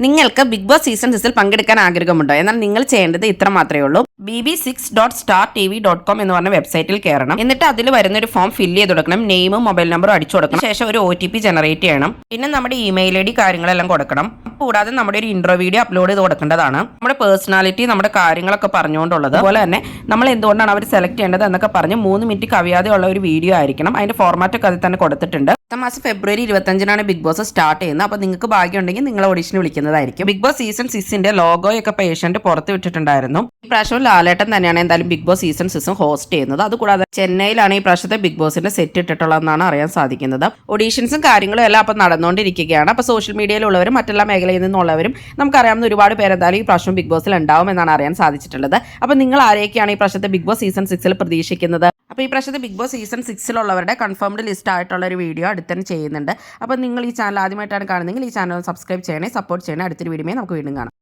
നിങ്ങൾക്ക് big Boss season 6 പങ്കെടുക്കാൻ ആഗ്രഹമുണ്ടോ? എന്നാൽ നിങ്ങൾ ചെയ്യേണ്ടത് ഇത്ര മാത്രമേ ഉള്ളൂ. bb6.startv.com എന്ന് പറഞ്ഞ വെബ്സൈറ്റിൽ കയറണം. എന്നിട്ട് അതിൽ വരുന്ന ഒരു ഫോം ഫില്ല് ചെയ്ത് കൊടുക്കണം. നെയിമും മൊബൈൽ നമ്പറും അടിച്ചു കൊടുക്കണം. ശേഷം ഒരു OTP ജനറേറ്റ് ചെയ്യണം. പിന്നെ നമ്മുടെ ഇമെയിൽ ID കാര്യങ്ങളെല്ലാം കൊടുക്കണം. കൂടാതെ നമ്മുടെ ഒരു ഇൻട്രോ വീഡിയോ അപ്ലോഡ് ചെയ്ത് കൊടുക്കേണ്ടതാണ്. നമ്മുടെ പേഴ്സണാലിറ്റി, നമ്മുടെ കാര്യങ്ങളൊക്കെ പറഞ്ഞുകൊണ്ടുള്ളത്. അതുപോലെ തന്നെ നമ്മൾ എന്തുകൊണ്ടാണ് അവർ സെലക്ട് ചെയ്യേണ്ടത് എന്നൊക്കെ പറഞ്ഞ് 3 മിനിറ്റ് കവിയാതെ ഉള്ള ഒരു വീഡിയോ ആയിരിക്കണം. അതിന്റെ ഫോർമാറ്റ് ഒക്കെ അതിൽ തന്നെ കൊടുത്തിട്ടുണ്ട്. അടുത്ത മാസം ഫെബ്രുവരി 25-നാണ് ബിഗ് ബോസ് സ്റ്റാർട്ട് ചെയ്യുന്നത്. അപ്പോൾ നിങ്ങൾക്ക് ഭാഗ്യം ഉണ്ടെങ്കിൽ നിങ്ങൾ ഓഡിഷന് വിളിക്കുന്നതായിരിക്കും. ബിഗ് ബോസ് സീസൺ 6ന്റെ ലോഗോയൊക്കെ പേഷ്യന്റ് പുറത്ത് വിട്ടിട്ടുണ്ടായിരുന്നു. ഈ പ്രാവശ്യം ലാലേട്ടൻ തന്നെയാണ് എന്തായാലും ബിഗ് ബോസ് സീസൺ 6 ഹോസ്റ്റ് ചെയ്യുന്നത്. അതുകൂടാതെ ചെന്നൈയിലാണ് ഈ പ്രാവശ്യത്തെ ബിഗ് ബോസിന്റെ സെറ്റ് ഇട്ടിട്ടുള്ളതെന്നാണ് അറിയാൻ സാധിക്കുന്നത്. ഓഡീഷൻസും കാര്യങ്ങളും എല്ലാം അപ്പോൾ നടന്നുകൊണ്ടിരിക്കുകയാണ്. അപ്പോൾ സോഷ്യൽ മീഡിയയിലുള്ളവരും മറ്റെല്ലാ മേഖലയിൽ നിന്നുള്ളവരും നമുക്കറിയാവുന്ന ഒരുപാട് പേര് എന്തായാലും ഈ പ്രാവശ്യം ബിഗ് ബോസിൽ ഉണ്ടാവും എന്നാണ് അറിയാൻ സാധിച്ചിട്ടുള്ളത്. അപ്പോൾ നിങ്ങൾ ആരെയൊക്കെയാണ് ഈ പ്രാവശ്യത്തെ ബിഗ് ബോസ് സീസൺ 6 പ്രതീക്ഷിക്കുന്നത്? അപ്പോൾ ഈ പ്രാവശ്യത്തെ Big Boss season 6 confirmed list ആയിട്ടുള്ള ഒരു വീഡിയോ അടുത്തന്നെ ചെയ്യുന്നുണ്ട്. അപ്പോൾ നിങ്ങൾ ഈ ചാനൽ ആദ്യമായിട്ടാണ് കാണുന്നതെങ്കിൽ ഈ ചാനൽ സബ്സ്ക്രൈബ് ചെയ്യണേ, സപ്പോർട്ട് ചെയ്യണേ. അടുത്തൊരു വീഡിയോ നമുക്ക് വീണ്ടും കാണാം.